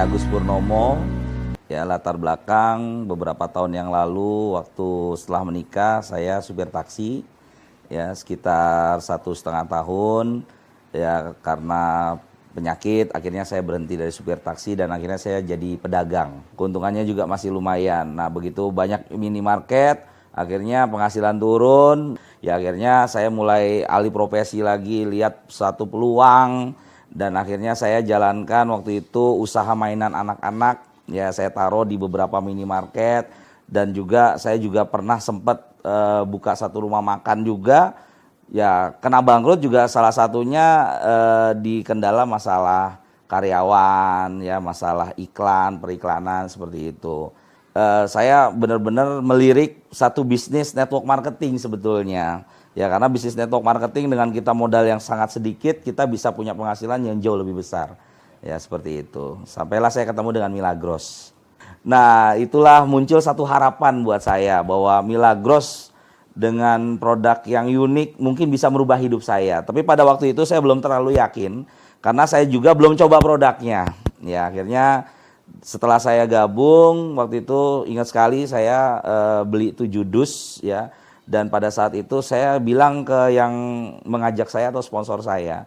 Saya Agus Purnomo, ya latar belakang beberapa tahun yang lalu waktu setelah menikah saya supir taksi, ya sekitar 1,5 tahun, ya karena penyakit akhirnya saya berhenti dari supir taksi dan akhirnya saya jadi pedagang. Keuntungannya juga masih lumayan. Nah begitu banyak minimarket, akhirnya penghasilan turun, ya akhirnya saya mulai alih profesi lagi, lihat satu peluang. Dan akhirnya saya jalankan waktu itu usaha mainan anak-anak, ya saya taruh di beberapa minimarket dan juga saya juga pernah sempat buka satu rumah makan juga, ya kena bangkrut juga salah satunya di kendala masalah karyawan, ya masalah iklan, periklanan seperti itu. Saya benar-benar melirik satu bisnis network marketing sebetulnya. Ya karena bisnis network marketing dengan kita modal yang sangat sedikit, kita bisa punya penghasilan yang jauh lebih besar. Ya seperti itu. Sampailah saya ketemu dengan Milagros. Nah itulah muncul satu harapan buat saya bahwa Milagros dengan produk yang unik mungkin bisa merubah hidup saya. Tapi pada waktu itu saya belum terlalu yakin karena saya juga belum coba produknya. Ya akhirnya setelah saya gabung waktu itu ingat sekali saya beli 7 dus ya. Dan pada saat itu saya bilang ke yang mengajak saya atau sponsor saya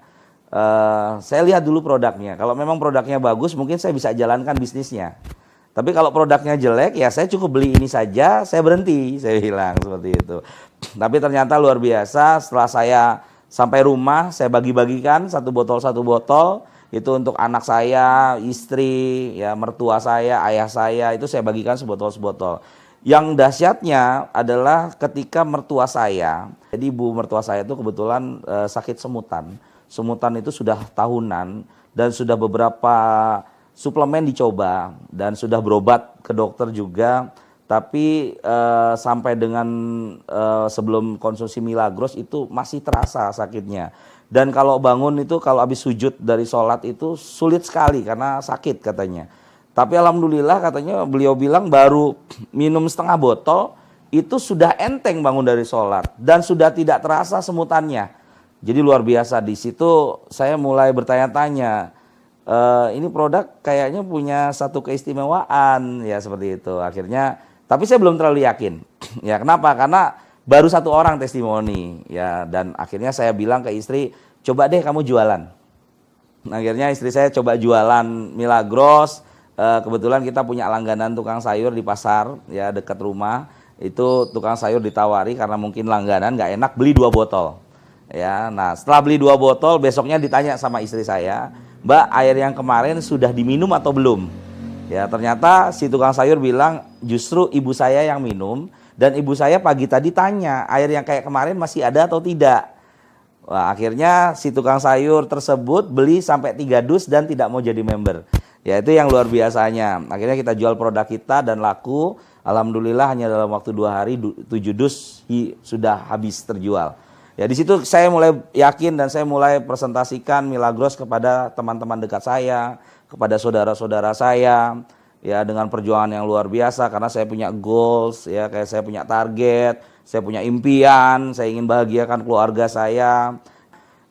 lihat dulu produknya. Kalau memang produknya bagus, mungkin saya bisa jalankan bisnisnya. Tapi kalau produknya jelek, ya saya cukup beli ini saja, saya berhenti, saya bilang seperti itu. Tapi ternyata luar biasa, setelah saya sampai rumah, saya bagi-bagikan satu botol, itu untuk anak saya, istri, ya mertua saya, ayah saya, itu saya bagikan sebotol-sebotol. Yang dahsyatnya adalah ketika mertua saya, jadi ibu mertua saya itu kebetulan sakit semutan. Semutan itu sudah tahunan dan sudah beberapa suplemen dicoba dan sudah berobat ke dokter juga. Tapi sampai dengan sebelum konsumsi Milagros itu masih terasa sakitnya. Dan kalau bangun itu kalau habis sujud dari sholat itu sulit sekali karena sakit katanya. Tapi alhamdulillah katanya beliau bilang baru minum setengah botol itu sudah enteng bangun dari sholat dan sudah tidak terasa semutannya. Jadi luar biasa. Di situ saya mulai bertanya-tanya, ini produk kayaknya punya satu keistimewaan ya seperti itu. Akhirnya, tapi saya belum terlalu yakin. Ya kenapa? Karena baru satu orang testimoni ya dan akhirnya saya bilang ke istri, coba deh kamu jualan. Nah, akhirnya istri saya coba jualan Milagros. Kebetulan kita punya langganan tukang sayur di pasar ya dekat rumah. Itu tukang sayur ditawari karena mungkin langganan nggak enak beli 2 botol. Ya, nah setelah beli 2 botol besoknya ditanya sama istri saya, Mbak air yang kemarin sudah diminum atau belum? Ya ternyata si tukang sayur bilang justru ibu saya yang minum dan ibu saya pagi tadi tanya air yang kayak kemarin masih ada atau tidak. Wah, akhirnya si tukang sayur tersebut beli sampai 3 dus dan tidak mau jadi member. Ya itu yang luar biasanya. Akhirnya kita jual produk kita dan laku. Alhamdulillah hanya dalam waktu 2 hari 7 dus sudah habis terjual. Ya di situ saya mulai yakin dan saya mulai presentasikan Milagros kepada teman-teman dekat saya, kepada saudara-saudara saya. Ya dengan perjuangan yang luar biasa karena saya punya goals ya, kayak saya punya target, saya punya impian, saya ingin bahagiakan keluarga saya.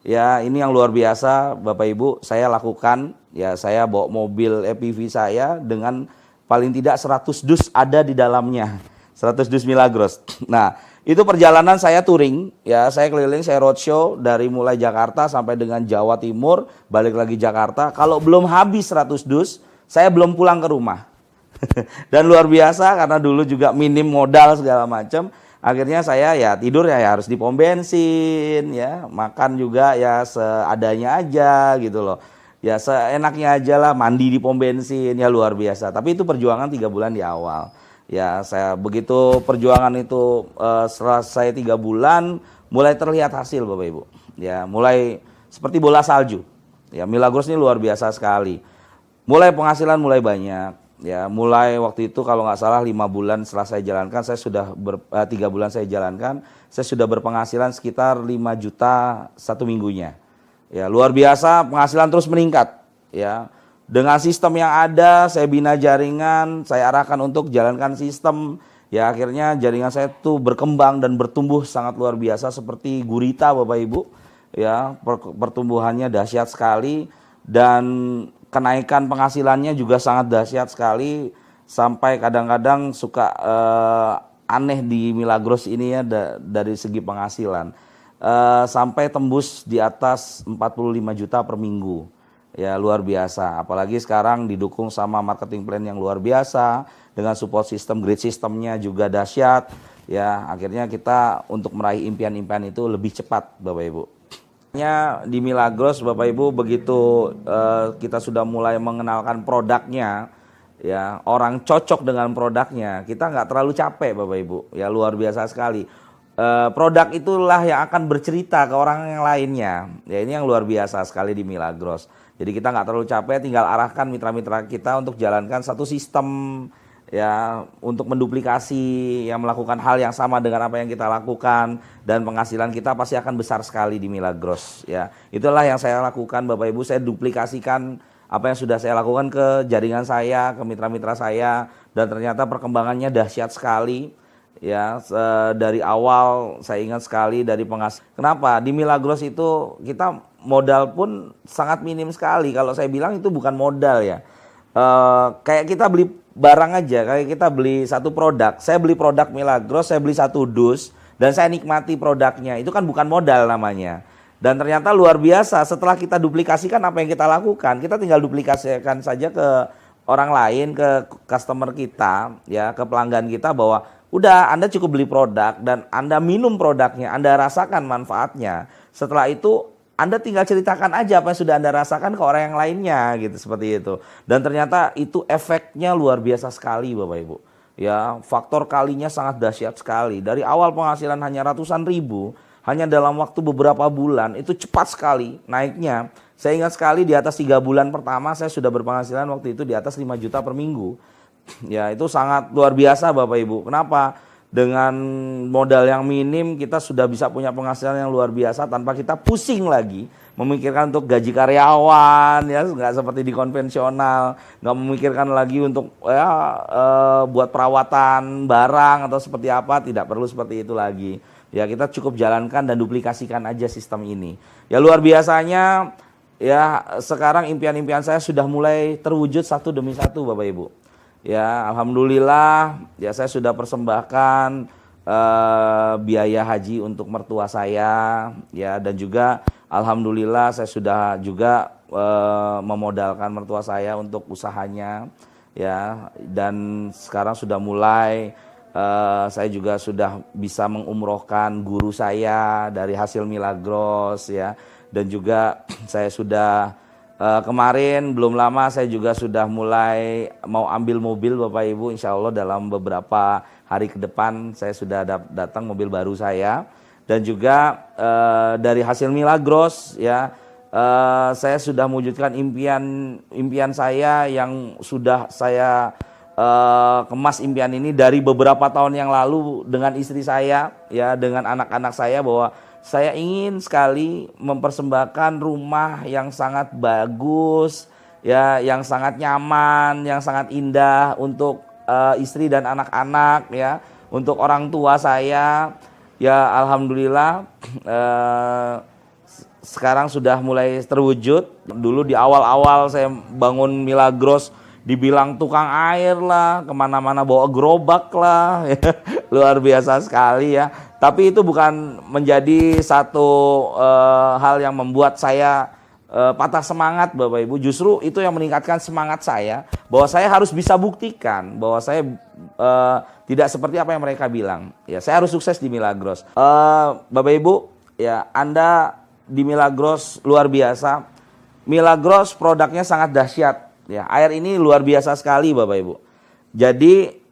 Ya ini yang luar biasa Bapak Ibu saya lakukan. Ya saya bawa mobil EPV saya dengan paling tidak 100 dus ada di dalamnya. 100 dus Milagros. Nah itu perjalanan saya touring. Ya saya keliling, saya roadshow dari mulai Jakarta sampai dengan Jawa Timur. Balik lagi Jakarta. Kalau belum habis 100 dus saya belum pulang ke rumah. Dan luar biasa karena dulu juga minim modal segala macam. Akhirnya saya ya tidur ya harus di pom bensin. Ya makan juga ya seadanya aja gitu loh. Ya seenaknya aja lah mandi di pom bensin ya luar biasa. Tapi itu perjuangan 3 bulan di awal. Ya saya begitu perjuangan itu selesai 3 bulan mulai terlihat hasil Bapak Ibu. Ya mulai seperti bola salju. Ya Milagros ini luar biasa sekali. Mulai penghasilan mulai banyak. Ya mulai waktu itu kalau nggak salah 5 bulan setelah saya jalankan saya sudah 3 bulan saya jalankan saya sudah berpenghasilan sekitar 5 juta 1 minggunya. Ya luar biasa penghasilan terus meningkat ya dengan sistem yang ada saya bina jaringan saya arahkan untuk jalankan sistem ya akhirnya jaringan saya tuh berkembang dan bertumbuh sangat luar biasa seperti gurita Bapak Ibu ya pertumbuhannya dahsyat sekali dan kenaikan penghasilannya juga sangat dahsyat sekali, sampai kadang-kadang suka aneh di Milagros ini ya dari segi penghasilan. Sampai tembus di atas 45 juta per minggu. Ya luar biasa, apalagi sekarang didukung sama marketing plan yang luar biasa, dengan support system, grid sistemnya juga dahsyat. Ya akhirnya kita untuk meraih impian-impian itu lebih cepat Bapak Ibu. Di Milagros Bapak Ibu, begitu kita sudah mulai mengenalkan produknya, ya orang cocok dengan produknya, kita nggak terlalu capek Bapak Ibu, ya luar biasa sekali. Produk itulah yang akan bercerita ke orang yang lainnya, ya ini yang luar biasa sekali di Milagros. Jadi kita nggak terlalu capek, tinggal arahkan mitra-mitra kita untuk jalankan satu sistem, ya untuk menduplikasi yang melakukan hal yang sama dengan apa yang kita lakukan, dan penghasilan kita pasti akan besar sekali di Milagros. Ya itulah yang saya lakukan Bapak Ibu, saya duplikasikan apa yang sudah saya lakukan ke jaringan saya, ke mitra-mitra saya, dan ternyata perkembangannya dahsyat sekali. Ya dari awal saya ingat sekali dari penghasilan. Kenapa di Milagros itu kita modal pun sangat minim sekali. Kalau saya bilang itu bukan modal ya. Kayak kita beli barang aja, kayak kita beli satu produk. Saya beli produk Milagros, saya beli satu dus, dan saya nikmati produknya. Itu kan bukan modal namanya. Dan ternyata luar biasa, setelah kita duplikasikan apa yang kita lakukan, kita tinggal duplikasikan saja ke orang lain, ke customer kita, ya ke pelanggan kita, bahwa udah Anda cukup beli produk dan Anda minum produknya, Anda rasakan manfaatnya. Setelah itu Anda tinggal ceritakan aja apa yang sudah Anda rasakan ke orang yang lainnya gitu, seperti itu. Dan ternyata itu efeknya luar biasa sekali Bapak Ibu. Ya, faktor kalinya sangat dahsyat sekali. Dari awal penghasilan hanya ratusan ribu, hanya dalam waktu beberapa bulan itu cepat sekali naiknya. Saya ingat sekali di atas 3 bulan pertama saya sudah berpenghasilan waktu itu di atas 5 juta per minggu. Ya, itu sangat luar biasa Bapak Ibu. Kenapa? Dengan modal yang minim kita sudah bisa punya penghasilan yang luar biasa tanpa kita pusing lagi memikirkan untuk gaji karyawan, ya nggak seperti di konvensional, nggak memikirkan lagi untuk buat perawatan barang atau seperti apa, tidak perlu seperti itu lagi. Ya kita cukup jalankan dan duplikasikan aja sistem ini. Ya luar biasanya, ya sekarang impian-impian saya sudah mulai terwujud satu demi satu Bapak Ibu. Ya alhamdulillah, ya saya sudah persembahkan biaya haji untuk mertua saya, ya, dan juga alhamdulillah saya sudah juga memodalkan mertua saya untuk usahanya, ya, dan sekarang sudah mulai saya juga sudah bisa mengumrohkan guru saya dari hasil Milagros, ya, dan juga saya sudah kemarin belum lama saya juga sudah mulai mau ambil mobil Bapak Ibu, insya Allah dalam beberapa hari ke depan saya sudah datang mobil baru saya. Dan juga dari hasil Milagros, ya, saya sudah mewujudkan impian saya yang sudah saya kemas impian ini dari beberapa tahun yang lalu dengan istri saya, ya, dengan anak-anak saya, bahwa saya ingin sekali mempersembahkan rumah yang sangat bagus, ya, yang sangat nyaman, yang sangat indah untuk istri dan anak-anak, ya, untuk orang tua saya. Ya alhamdulillah sekarang sudah mulai terwujud. Dulu di awal-awal saya bangun Milagros dibilang tukang air lah, kemana-mana bawa gerobak lah, ya. Luar biasa sekali ya. Tapi itu bukan menjadi satu hal yang membuat saya patah semangat Bapak Ibu. Justru itu yang meningkatkan semangat saya, bahwa saya harus bisa buktikan bahwa saya tidak seperti apa yang mereka bilang. Ya, saya harus sukses di Milagros. Bapak Ibu, ya, Anda di Milagros luar biasa. Milagros produknya sangat dahsyat. Ya, air ini luar biasa sekali Bapak Ibu. Jadi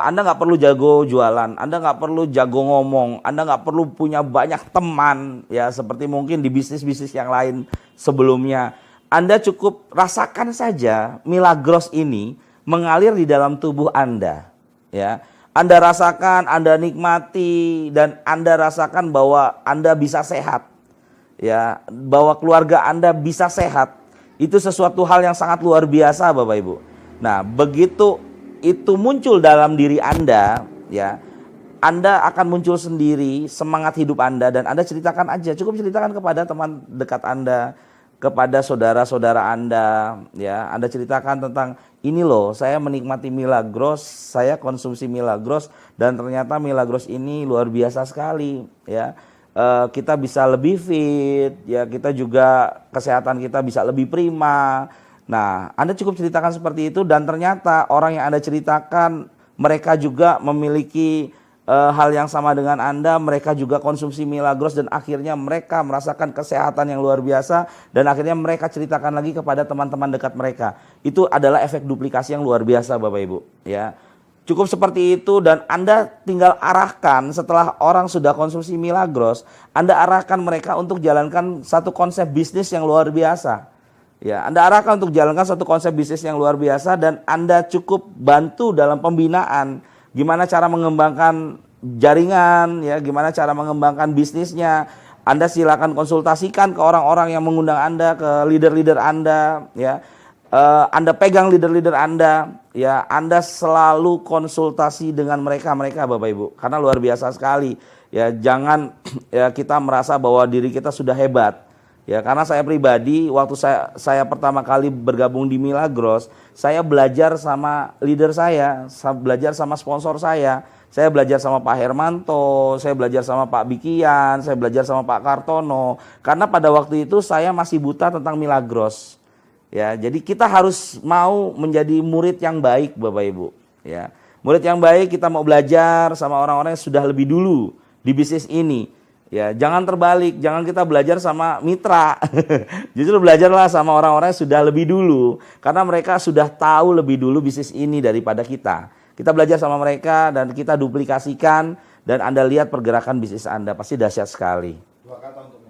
Anda nggak perlu jago jualan, Anda nggak perlu jago ngomong, Anda nggak perlu punya banyak teman, ya, seperti mungkin di bisnis-bisnis yang lain sebelumnya. Anda cukup rasakan saja Milagros ini mengalir di dalam tubuh Anda, ya. Anda rasakan, Anda nikmati, dan Anda rasakan bahwa Anda bisa sehat, ya, bahwa keluarga Anda bisa sehat. Itu sesuatu hal yang sangat luar biasa Bapak Ibu. Nah, begitu itu muncul dalam diri Anda, ya, Anda akan muncul sendiri semangat hidup Anda, dan Anda ceritakan aja, cukup ceritakan kepada teman dekat Anda, kepada saudara-saudara Anda, ya. Anda ceritakan tentang ini loh, saya menikmati Milagros, saya konsumsi Milagros dan ternyata Milagros ini luar biasa sekali, ya. Kita bisa lebih fit, ya, kita juga kesehatan kita bisa lebih prima. Nah, Anda cukup ceritakan seperti itu dan ternyata orang yang Anda ceritakan mereka juga memiliki hal yang sama dengan Anda, mereka juga konsumsi Milagros dan akhirnya mereka merasakan kesehatan yang luar biasa dan akhirnya mereka ceritakan lagi kepada teman-teman dekat mereka. Itu adalah efek duplikasi yang luar biasa Bapak Ibu, ya. Cukup seperti itu dan Anda tinggal arahkan setelah orang sudah konsumsi Milagros, Anda arahkan mereka untuk jalankan satu konsep bisnis yang luar biasa. Ya, Anda arahkan untuk jalankan satu konsep bisnis yang luar biasa dan Anda cukup bantu dalam pembinaan. Gimana cara mengembangkan jaringan, ya, gimana cara mengembangkan bisnisnya. Anda silakan konsultasikan ke orang-orang yang mengundang Anda, ke leader-leader Anda, ya. Anda pegang leader-leader Anda, ya, Anda selalu konsultasi dengan mereka Bapak Ibu, karena luar biasa sekali, ya. Jangan ya kita merasa bahwa diri kita sudah hebat, ya, karena saya pribadi waktu saya pertama kali bergabung di Milagros, saya belajar sama leader saya belajar sama sponsor saya belajar sama Pak Hermanto, saya belajar sama Pak Bikian, saya belajar sama Pak Kartono, karena pada waktu itu saya masih buta tentang Milagros. Ya, jadi kita harus mau menjadi murid yang baik Bapak Ibu, ya. Murid yang baik, kita mau belajar sama orang-orang yang sudah lebih dulu di bisnis ini. Ya, jangan terbalik, jangan kita belajar sama mitra. Justru belajarlah sama orang-orang yang sudah lebih dulu karena mereka sudah tahu lebih dulu bisnis ini daripada kita. Kita belajar sama mereka dan kita duplikasikan dan Anda lihat pergerakan bisnis Anda pasti dahsyat sekali. 2 kata untuk